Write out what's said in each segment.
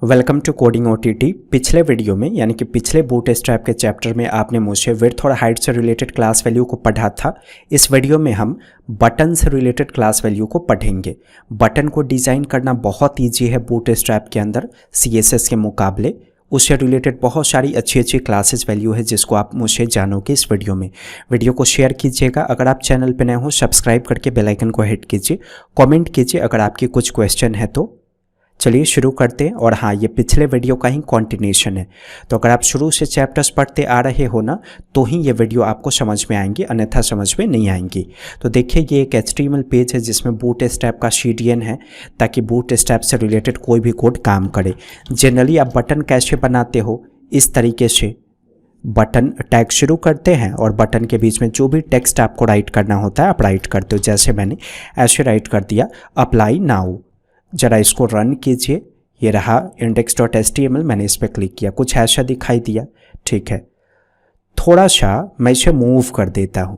Welcome to coding OTT. पिछले video में यानी कि पिछले बूटस्ट्रैप के चैप्टर में आपने मुझसे विड्थ और हाइट से रिलेटेड क्लास वैल्यू को पढ़ा था। इस वीडियो में हम बटन से रिलेटेड क्लास वैल्यू को पढ़ेंगे। बटन को डिज़ाइन करना बहुत ईजी है बूटस्ट्रैप के अंदर CSS के मुकाबले। उससे रिलेटेड बहुत सारी अच्छी क्लासेस वैल्यू है जिसको आप मुझसे जानोगे इस वीडियो में। वीडियो को शेयर कीजिएगा, अगर आप चैनल पर नए हो सब्सक्राइब करके बेल आइकन को हिट कीजिए, कमेंट कीजिए अगर आपकी कुछ क्वेश्चन है तो। चलिए शुरू करते हैं। और हाँ, ये पिछले वीडियो का ही कंटिन्यूशन है, तो अगर आप शुरू से चैप्टर्स पढ़ते आ रहे हो ना तो ही ये वीडियो आपको समझ में आएंगी, अन्यथा समझ में नहीं आएंगी। तो देखिए, ये एक HTML पेज है जिसमें बूटस्ट्रैप का CDN है ताकि बूटस्ट्रैप से रिलेटेड कोई भी कोड काम करे। जनरली आप बटन कैसे बनाते हो, इस तरीके से बटन टैग शुरू करते हैं और बटन के बीच में जो भी टेक्स्ट आपको राइट करना होता है आप राइट करते हो। जैसे मैंने ऐसे राइट कर दिया, अप्लाई नाउ। जरा इसको रन कीजिए, ये रहा index.html। मैंने इस पर क्लिक किया, कुछ ऐसा दिखाई दिया। ठीक है, थोड़ा सा मैं इसे मूव कर देता हूँ।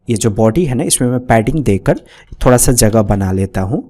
ये जो बॉडी है ना, इसमें मैं पैडिंग देकर थोड़ा सा जगह बना लेता हूँ।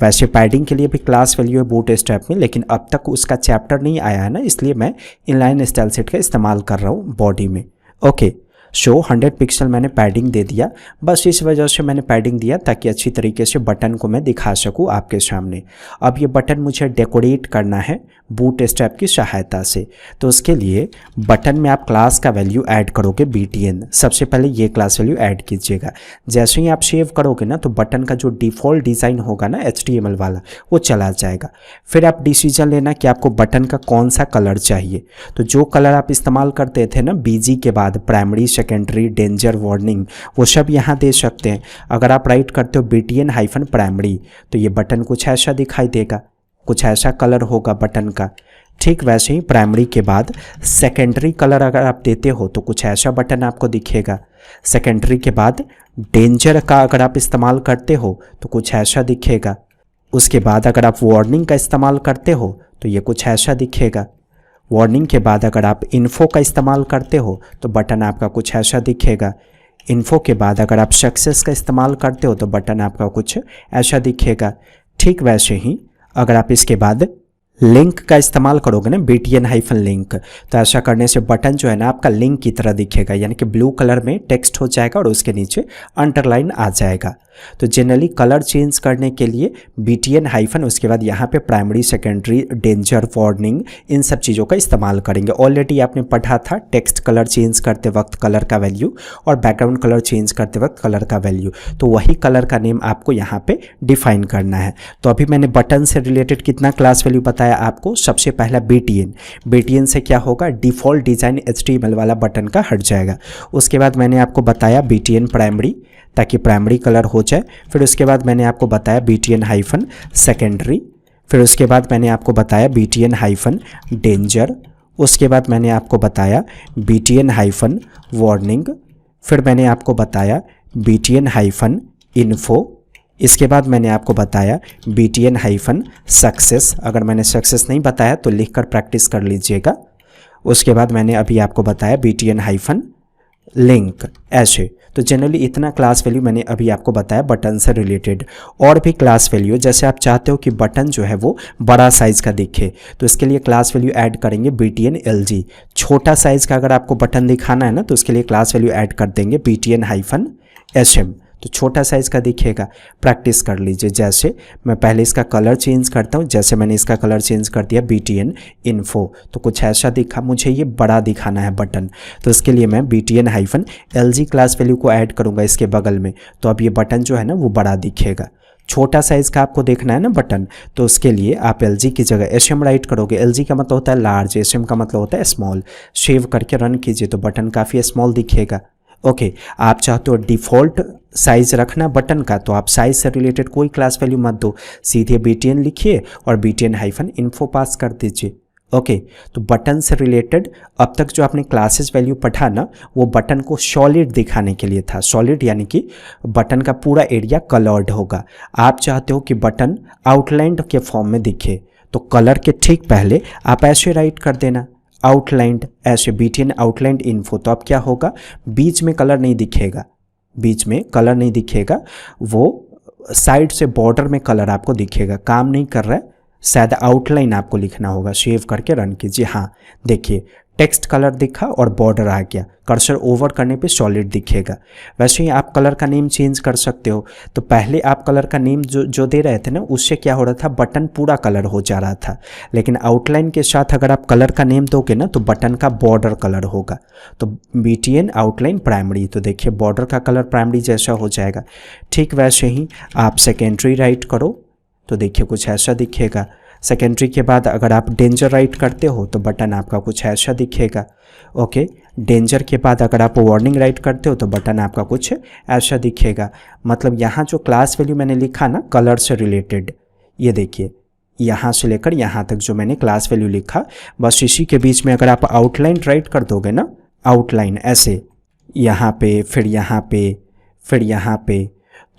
वैसे पैडिंग के लिए भी क्लास वैल्यू है बूटस्ट्रैप में, लेकिन अब तक उसका चैप्टर नहीं आया है ना, इसलिए मैं इनलाइन स्टाइल सेट का इस्तेमाल कर रहा हूँ बॉडी में। ओके, शो 100 पिक्सल मैंने पैडिंग दे दिया। बस इस वजह से मैंने पैडिंग दिया ताकि अच्छी तरीके से बटन को मैं दिखा सकूं आपके सामने। अब ये बटन मुझे डेकोरेट करना है बूटस्ट्रैप की सहायता से, तो उसके लिए बटन में आप क्लास का वैल्यू ऐड करोगे BTN। सबसे पहले ये क्लास वैल्यू ऐड कीजिएगा। जैसे ही आप सेव करोगे ना तो बटन का जो डिफ़ॉल्ट डिज़ाइन होगा ना HTML वाला, वो चला जाएगा। फिर आप डिसीजन लेना कि आपको बटन का कौन सा कलर चाहिए। तो जो कलर आप इस्तेमाल करते थे ना BG के बाद, प्राइमरी, सेकेंडरी, डेंजर, वार्निंग, वो सब यहाँ दे सकते हैं। अगर आप राइट करते हो BTN-प्राइमरी तो ये बटन कुछ ऐसा दिखाई देगा, कुछ ऐसा कलर होगा बटन का। ठीक वैसे ही प्राइमरी के बाद सेकेंडरी कलर अगर आप देते हो तो कुछ ऐसा बटन आपको दिखेगा। सेकेंडरी के बाद डेंजर का अगर आप इस्तेमाल करते हो तो कुछ ऐसा दिखेगा। उसके बाद अगर आप वार्निंग का इस्तेमाल करते हो तो ये कुछ ऐसा दिखेगा। वार्निंग के बाद अगर आप इन्फो का इस्तेमाल करते हो तो बटन आपका कुछ ऐसा दिखेगा। इन्फो के बाद अगर आप सक्सेस का इस्तेमाल करते हो तो बटन आपका कुछ ऐसा दिखेगा। ठीक वैसे ही अगर आप इसके बाद लिंक का इस्तेमाल करोगे ना, BTN-लिंक, तो ऐसा करने से बटन जो है ना आपका लिंक की तरह दिखेगा, यानी कि ब्लू कलर में टेक्स्ट हो जाएगा और उसके नीचे अंडरलाइन आ जाएगा। तो जनरली कलर चेंज करने के लिए BTN- उसके बाद यहाँ पे प्राइमरी, सेकेंडरी, डेंजर, वार्निंग, इन सब चीज़ों का इस्तेमाल करेंगे। ऑलरेडी आपने पढ़ा था टेक्स्ट कलर चेंज करते वक्त कलर का वैल्यू और बैकग्राउंड कलर चेंज करते वक्त कलर का वैल्यू, तो वही कलर का नेम आपको यहाँ पे डिफाइन करना है। तो अभी मैंने बटन से रिलेटेड कितना क्लास वैल्यू बताया आपको। सबसे पहला BTN से क्या होगा, डिफ़ॉल्ट डिज़ाइन HTML वाला बटन का हट जाएगा। उसके बाद मैंने आपको बताया BTN-प्राइमरी ताकि प्राइमरी कलर हो जाए। फिर उसके बाद मैंने आपको बताया BTN-सेकेंडरी। फिर उसके बाद मैंने आपको बताया BTN-डेंजर। उसके बाद मैंने आपको बताया BTN-वार्निंग। फिर मैंने आपको बताया BTN-इन्फो। इसके बाद मैंने आपको बताया BTN-सक्सेस। अगर मैंने सक्सेस नहीं बताया तो लिखकर प्रैक्टिस कर लीजिएगा। उसके बाद मैंने अभी आपको बताया BTN-लिंक। ऐसे तो जनरली इतना क्लास वैल्यू मैंने अभी आपको बताया बटन से रिलेटेड। और भी क्लास वैल्यू, जैसे आप चाहते हो कि बटन जो है वो बड़ा साइज़ का दिखे तो इसके लिए क्लास वैल्यू ऐड करेंगे BTN-LG। छोटा साइज़ का अगर आपको बटन दिखाना है ना तो उसके लिए क्लास वैल्यू ऐड कर देंगे BTN-SM, तो छोटा साइज़ का दिखेगा। प्रैक्टिस कर लीजिए। जैसे मैं पहले इसका कलर चेंज करता हूँ, जैसे मैंने इसका कलर चेंज कर दिया BTN-इन्फो तो कुछ ऐसा दिखा, मुझे ये बड़ा दिखाना है बटन, तो इसके लिए मैं BTN-LG क्लास वैल्यू को ऐड करूँगा इसके बगल में, तो अब ये बटन जो है ना वो बड़ा दिखेगा। छोटा साइज़ का आपको देखना है ना बटन, तो उसके लिए आप LG की जगह SM राइट करोगे। LG का मतलब होता है लार्ज, SM का मतलब होता है स्मॉल। सेव करके रन कीजिए तो बटन काफ़ी स्मॉल दिखेगा। ओके, आप चाहते हो डिफ़ॉल्ट साइज़ रखना बटन का तो आप साइज़ से रिलेटेड कोई क्लास वैल्यू मत दो, सीधे BTN लिखिए और BTN-इन्फो पास कर दीजिए। ओके, तो बटन से रिलेटेड अब तक जो आपने क्लासेस वैल्यू पढ़ा ना वो बटन को सॉलिड दिखाने के लिए था। सॉलिड यानी कि बटन का पूरा एरिया कलर्ड होगा। आप चाहते हो कि बटन आउटलाइंड के फॉर्म में दिखे तो कलर के ठीक पहले आप ऐसे राइट कर देना आउटलाइंड, ऐसे BTN-इन्फो। तो अब क्या होगा, बीच में कलर नहीं दिखेगा, बीच में कलर नहीं दिखेगा, वो साइड से बॉर्डर में कलर आपको दिखेगा। काम नहीं कर रहा है, शायद आउटलाइन आपको लिखना होगा, सेव करके रन कीजिए। हाँ देखिए टेक्स्ट कलर दिखा और बॉर्डर आ गया, कर्सर ओवर करने पे सॉलिड दिखेगा। वैसे ही आप कलर का नेम चेंज कर सकते हो। तो पहले आप कलर का नेम जो दे रहे थे ना, उससे क्या हो रहा था, बटन पूरा कलर हो जा रहा था। लेकिन आउटलाइन के साथ अगर आप कलर का नेम दोगे ना तो बटन का बॉर्डर कलर होगा। तो BTN आउटलाइन प्राइमरी, तो देखिए बॉर्डर का कलर प्राइमरी जैसा हो जाएगा। ठीक वैसे ही आप सेकेंडरी राइट करो तो देखिए कुछ ऐसा दिखेगा। सेकेंडरी के बाद अगर आप डेंजर राइट करते हो तो बटन आपका कुछ ऐसा दिखेगा। ओके, डेंजर के बाद अगर आप वार्निंग राइट करते हो तो बटन आपका कुछ ऐसा दिखेगा। मतलब यहाँ जो क्लास वैल्यू मैंने लिखा ना कलर से रिलेटेड, ये देखिए यहाँ से लेकर यहाँ तक जो मैंने क्लास वैल्यू लिखा, बस इसी के बीच में अगर आप आउटलाइन राइट कर दोगे ना, आउटलाइन ऐसे यहाँ पे फिर यहाँ पे फिर यहाँ पे,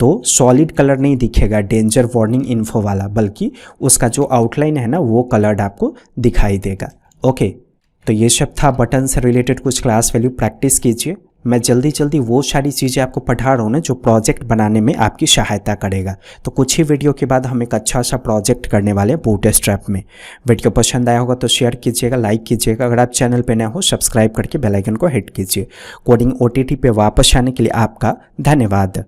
तो सॉलिड कलर नहीं दिखेगा डेंजर वार्निंग इन्फो वाला, बल्कि उसका जो आउटलाइन है ना वो कलर्ड आपको दिखाई देगा। ओके, तो ये सब था बटन से रिलेटेड कुछ क्लास वैल्यू। प्रैक्टिस कीजिए। मैं जल्दी वो सारी चीज़ें आपको पढ़ा रहा हूँ ना जो प्रोजेक्ट बनाने में आपकी सहायता करेगा। तो कुछ ही वीडियो के बाद हम एक अच्छा सा प्रोजेक्ट करने वाले हैं बूटस्ट्रैप में। वीडियो पसंद आया होगा तो शेयर कीजिएगा, लाइक कीजिएगा। अगर आप चैनल पे नए हो सब्सक्राइब करके बेल आइकन को हिट कीजिए। कोडिंग OTT पे वापस आने के लिए आपका धन्यवाद।